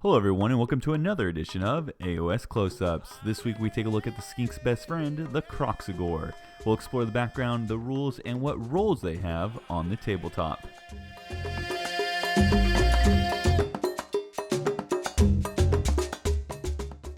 Hello everyone and welcome to another edition of AoS Close Ups. This week we take a look at the skink's best friend, the Kroxigor. We'll explore the background, the rules, and what roles they have on the tabletop.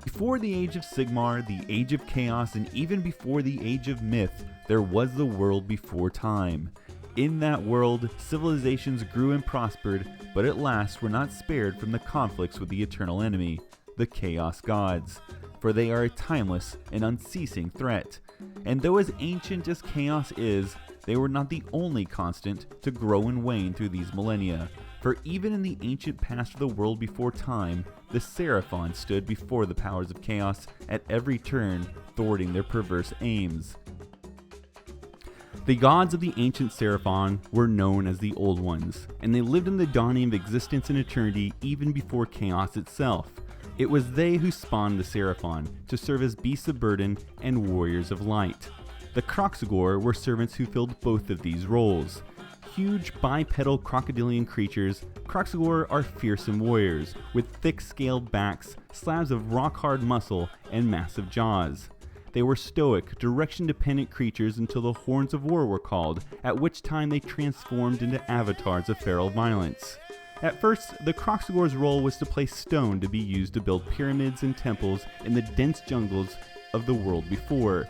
Before the Age of Sigmar, the Age of Chaos, and even before the Age of Myth, there was the world before time. In that world, civilizations grew and prospered, but at last were not spared from the conflicts with the eternal enemy, the Chaos Gods, for they are a timeless and unceasing threat. And though as ancient as Chaos is, they were not the only constant to grow and wane through these millennia, for even in the ancient past of the world before time, the Seraphon stood before the powers of Chaos at every turn, thwarting their perverse aims. The gods of the ancient Seraphon were known as the Old Ones, and they lived in the dawning of existence and eternity even before Chaos itself. It was they who spawned the Seraphon to serve as beasts of burden and warriors of light. The Kroxigor were servants who filled both of these roles. Huge bipedal crocodilian creatures, Kroxigor are fearsome warriors with thick scaled backs, slabs of rock-hard muscle, and massive jaws. They were stoic, direction-dependent creatures until the Horns of War were called, at which time they transformed into avatars of feral violence. At first, the Kroxigor's role was to place stone to be used to build pyramids and temples in the dense jungles of the world before.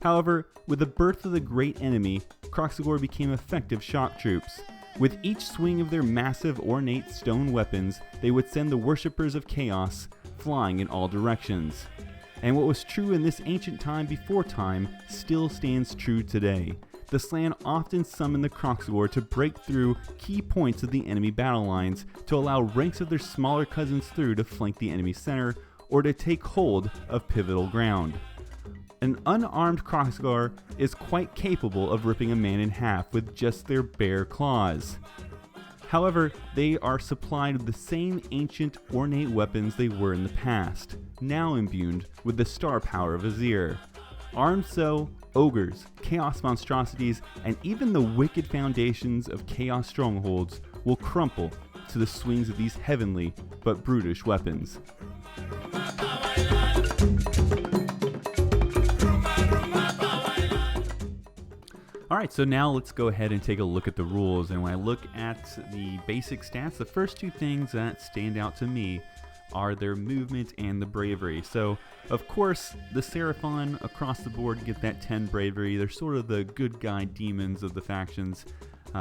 However, with the birth of the great enemy, Kroxigor became effective shock troops. With each swing of their massive, ornate stone weapons, they would send the worshippers of Chaos flying in all directions. And what was true in this ancient time before time still stands true today. The Slann often summoned the Kroxigor to break through key points of the enemy battle lines to allow ranks of their smaller cousins through to flank the enemy center or to take hold of pivotal ground. An unarmed Kroxigor is quite capable of ripping a man in half with just their bare claws. However, they are supplied with the same ancient, ornate weapons they were in the past, now imbued with the star power of Azir. Armed so, ogres, chaos monstrosities, and even the wicked foundations of chaos strongholds will crumple to the swings of these heavenly but brutish weapons. Alright, so now let's go ahead and take a look at the rules, and when I look at the basic stats, the first two things that stand out to me are their movement and the bravery. So, of course, the Seraphon across the board get that 10 bravery. They're sort of the good guy demons of the factions,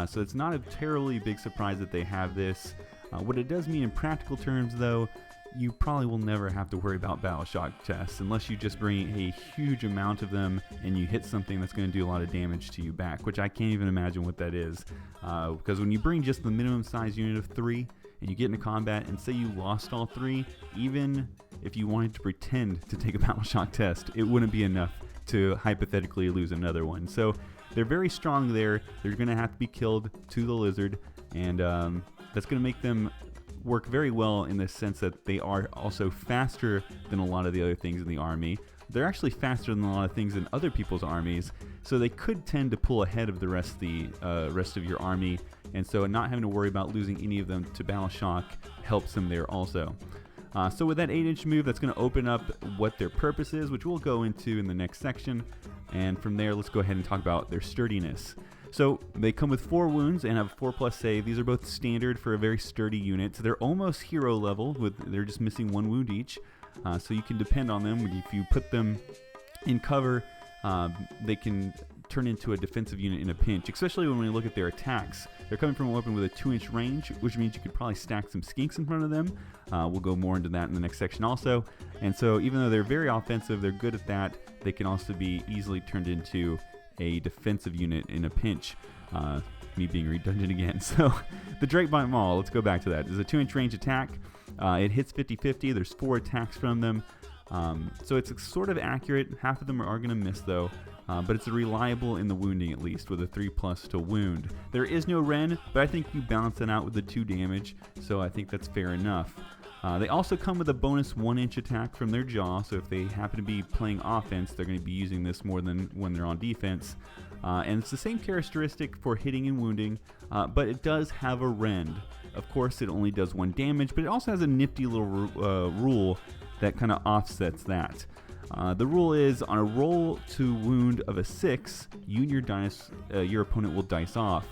so it's not a terribly big surprise that they have this. What it does mean in practical terms, though, you probably will never have to worry about battle shock tests unless you just bring a huge amount of them and you hit something that's going to do a lot of damage to you back, which I can't even imagine what that is. Because when you bring just the minimum size unit of 3 and you get into combat and say you lost all 3, even if you wanted to pretend to take a battle shock test, it wouldn't be enough to hypothetically lose another one. So they're very strong there. They're going to have to be killed to the lizard, and that's going to make them work very well in the sense that they are also faster than a lot of the other things in the army. They're actually faster than a lot of things in other people's armies, so they could tend to pull ahead of the rest of your army, and so not having to worry about losing any of them to battle shock helps them there also. So with that 8-inch move, that's going to open up what their purpose is, which we'll go into in the next section, and from there let's go ahead and talk about their sturdiness. So they come with 4 wounds and have a 4+ save. These are both standard for a very sturdy unit. So they're almost hero level, they're just missing 1 wound each. So you can depend on them. If you put them in cover, they can turn into a defensive unit in a pinch, especially when we look at their attacks. They're coming from a weapon with a 2-inch range, which means you could probably stack some skinks in front of them. We'll go more into that in the next section also. And so even though they're very offensive, they're good at that, they can also be easily turned into a defensive unit in a pinch. Me being redundant again. So the Drakebite Maul, let's go back to that. It's a 2-inch range attack. It hits 50-50. There's 4 attacks from them. So it's sort of accurate. Half of them are going to miss though. But it's reliable in the wounding at least, with a 3+ to wound. There is no Ren, but I think you balance that out with the 2 damage, so I think that's fair enough. They also come with a bonus 1-inch attack from their jaw, so if they happen to be playing offense, they're going to be using this more than when they're on defense. And it's the same characteristic for hitting and wounding, but it does have a rend. Of course, it only does 1 damage, but it also has a nifty little rule that kind of offsets that. The rule is, on a roll to wound of a 6, you and your opponent will dice off.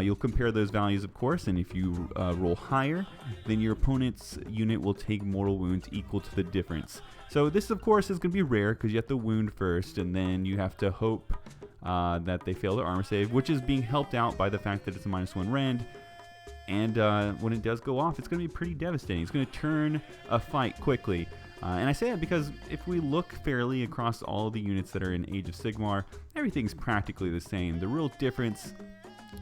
You'll compare those values, of course, and if you roll higher, then your opponent's unit will take mortal wounds equal to the difference. So this, of course, is going to be rare because you have to wound first, and then you have to hope that they fail their armor save, which is being helped out by the fact that it's a -1 rend. And when it does go off, it's going to be pretty devastating. It's going to turn a fight quickly. And I say that because if we look fairly across all of the units that are in Age of Sigmar, everything's practically the same. The real difference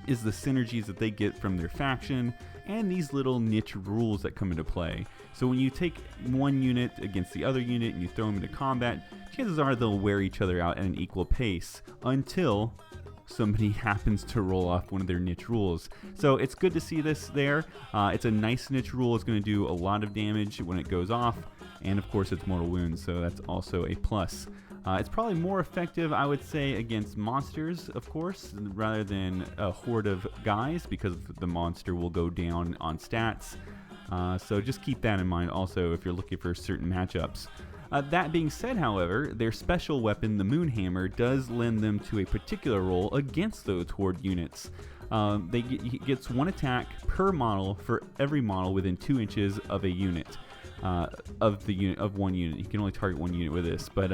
is the synergies that they get from their faction and these little niche rules that come into play. So when you take one unit against the other unit and you throw them into combat, chances are they'll wear each other out at an equal pace until somebody happens to roll off one of their niche rules. So it's good to see this there. It's a nice niche rule. It's going to do a lot of damage when it goes off, and of course it's mortal wounds, so that's also a plus. It's probably more effective, I would say, against monsters, of course, rather than a horde of guys, because the monster will go down on stats. So just keep that in mind also if you're looking for certain matchups. That being said, however, their special weapon, the Moonhammer, does lend them to a particular role against those horde units. He gets 1 attack per model for every model within 2 inches of a unit. Of one unit. You can only target 1 unit with this, but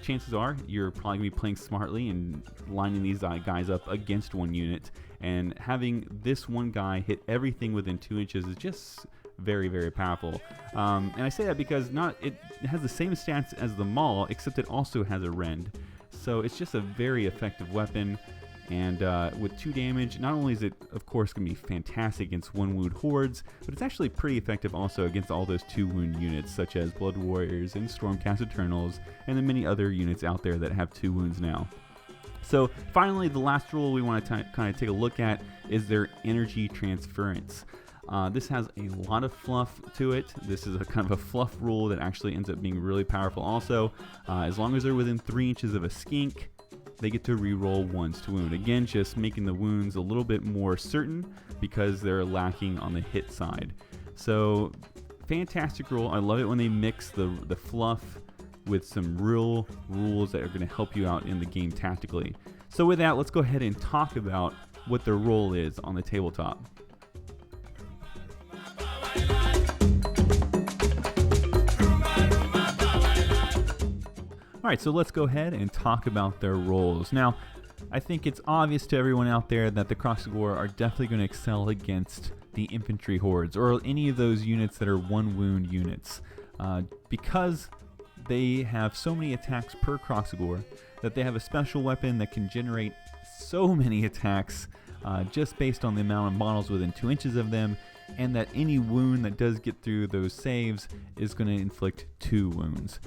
chances are you're probably going to be playing smartly and lining these guys up against 1 unit, and having this one guy hit everything within 2 inches is just very, very powerful. And I say that because it has the same stats as the Maul, except it also has a rend. So it's just a very effective weapon. And with 2 damage, not only is it, of course, going to be fantastic against 1 wound hordes, but it's actually pretty effective also against all those 2 wound units, such as Blood Warriors and Stormcast Eternals, and the many other units out there that have 2 wounds now. So finally, the last rule we want to kind of take a look at is their energy transference. This has a lot of fluff to it. This is a kind of a fluff rule that actually ends up being really powerful also. As long as they're within 3 inches of a skink, they get to re-roll 1s to wound. Again, just making the wounds a little bit more certain because they're lacking on the hit side. So, fantastic rule. I love it when they mix the fluff with some real rules that are going to help you out in the game tactically. So with that, let's go ahead and talk about what their role is on the tabletop. Alright, so let's go ahead and talk about their roles. Now, I think it's obvious to everyone out there that the Kroxigor are definitely going to excel against the infantry hordes, or any of those units that are 1 wound units, because they have so many attacks per Kroxigor that they have a special weapon that can generate so many attacks just based on the amount of models within 2 inches of them, and that any wound that does get through those saves is going to inflict 2 wounds.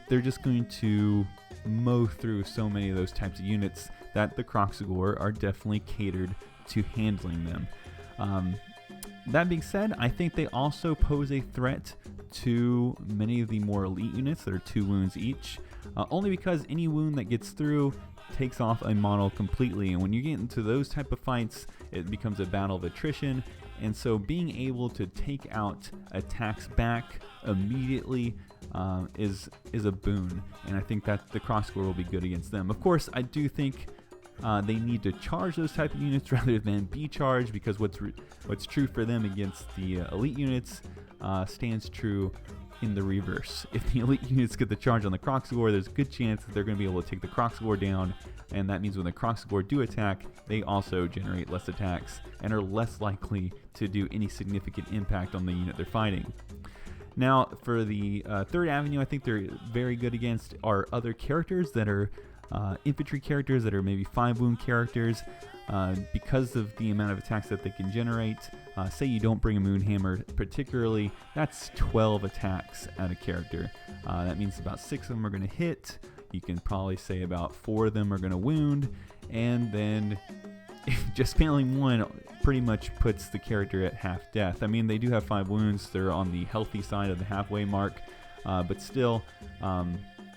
They're just going to mow through so many of those types of units that the Kroxigor are definitely catered to handling them. That being said, I think they also pose a threat to many of the more elite units that are 2 wounds each, only because any wound that gets through takes off a model completely, and when you get into those type of fights, it becomes a battle of attrition. And so being able to take out attacks back immediately is a boon, and I think that the Kroxigor will be good against them. Of course, I do think they need to charge those type of units rather than be charged, because what's true for them against the elite units stands true in the reverse. If the elite units get the charge on the Kroxigor, there's a good chance that they're going to be able to take the Kroxigor down, and that means when the Kroxigor do attack, they also generate less attacks and are less likely to do any significant impact on the unit they're fighting. Now, for the third avenue, I think they're very good against are other characters that are infantry characters that are maybe 5 wound characters, because of the amount of attacks that they can generate. Say you don't bring a Moonhammer particularly, that's 12 attacks at a character. That means about 6 of them are going to hit. You can probably say about 4 of them are going to wound, and then just failing 1 pretty much puts the character at half death. I mean, they do have 5 wounds. They're on the healthy side of the halfway mark, but still,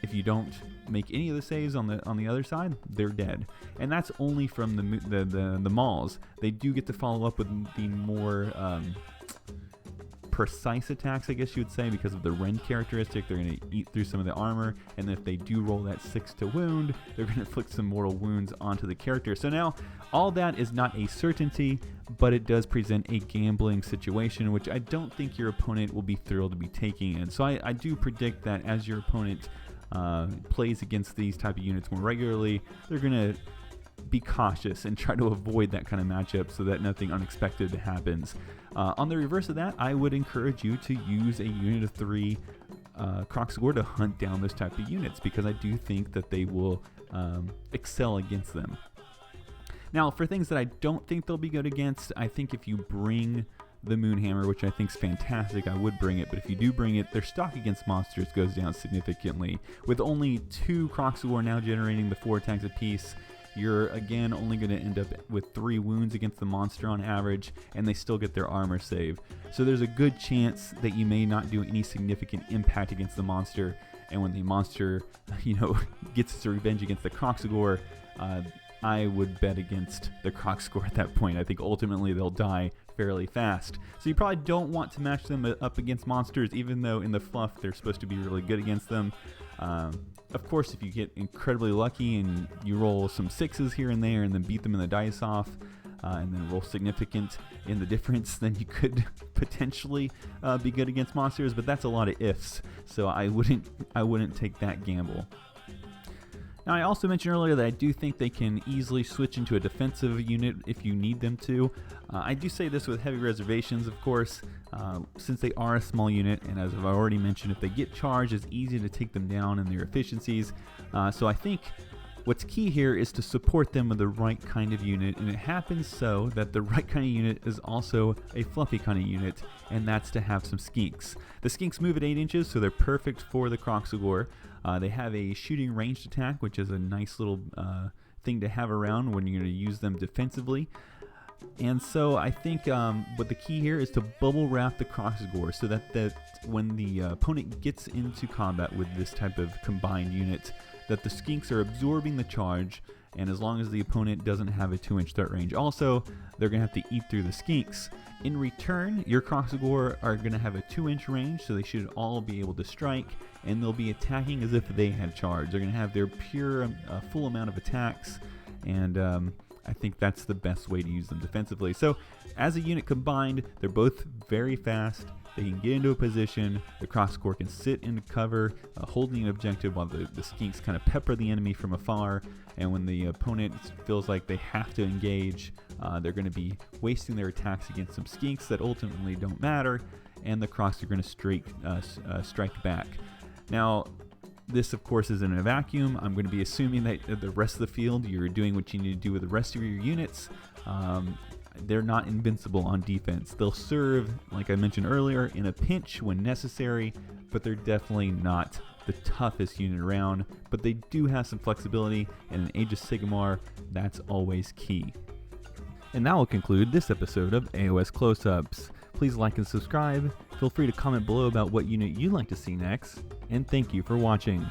if you don't make any of the saves on the other side, they're dead. And that's only from the mauls. They do get to follow up with the more precise attacks, I guess you would say, because of the rend characteristic. They're going to eat through some of the armor, and if they do roll that 6 to wound, they're going to inflict some mortal wounds onto the character. So now, all that is not a certainty, but it does present a gambling situation, which I don't think your opponent will be thrilled to be taking in. So I do predict that as your opponent plays against these type of units more regularly, they're going to be cautious and try to avoid that kind of matchup so that nothing unexpected happens. On the reverse of that, I would encourage you to use a unit of 3 Kroxigor to hunt down those type of units, because I do think that they will excel against them. Now, for things that I don't think they'll be good against, I think if you bring the Moonhammer, which I think is fantastic, I would bring it, but if you do bring it, their stock against monsters goes down significantly. With only 2 Kroxigor now generating the 4 attacks apiece, you're again only going to end up with 3 wounds against the monster on average, and they still get their armor save. So there's a good chance that you may not do any significant impact against the monster, and when the monster, gets its revenge against the Kroxigor, I would bet against the Kroxigor at that point. I think ultimately they'll die fairly fast. So you probably don't want to match them up against monsters, even though in the fluff they're supposed to be really good against them. Of course, if you get incredibly lucky and you roll some 6s here and there and then beat them in the dice off, and then roll significant in the difference, then you could potentially be good against monsters, but that's a lot of ifs, so I wouldn't take that gamble. Now, I also mentioned earlier that I do think they can easily switch into a defensive unit if you need them to. I do say this with heavy reservations, of course, since they are a small unit, and as I've already mentioned, if they get charged, it's easy to take them down in their efficiencies. So I think what's key here is to support them with the right kind of unit, and it happens so that the right kind of unit is also a fluffy kind of unit, and that's to have some skinks. The skinks move at 8 inches, so they're perfect for the Kroxigor. They have a shooting ranged attack, which is a nice little thing to have around when you're going to use them defensively. And so I think what the key here is to bubble wrap the Kroxigor so that when the opponent gets into combat with this type of combined unit, that the skinks are absorbing the charge, and as long as the opponent doesn't have a 2-inch threat range. Also, they're going to have to eat through the skinks. In return, your Kroxigor are going to have a 2-inch range, so they should all be able to strike, and they'll be attacking as if they had charge. They're going to have their pure, full amount of attacks, and I think that's the best way to use them defensively. So, as a unit combined, they're both very fast. They can get into a position. The Kroxigor can sit in cover, holding an objective, while the skinks kind of pepper the enemy from afar. And when the opponent feels like they have to engage, they're going to be wasting their attacks against some skinks that ultimately don't matter, and the Kroxigor are going to strike back. Now, this, of course, isn't in a vacuum. I'm going to be assuming that the rest of the field, you're doing what you need to do with the rest of your units. They're not invincible on defense. They'll serve, like I mentioned earlier, in a pinch when necessary, but they're definitely not the toughest unit around. But they do have some flexibility, and in Age of Sigmar, that's always key. And that will conclude this episode of AoS Close Ups. Please like and subscribe. Feel free to comment below about what unit you'd like to see next, and thank you for watching.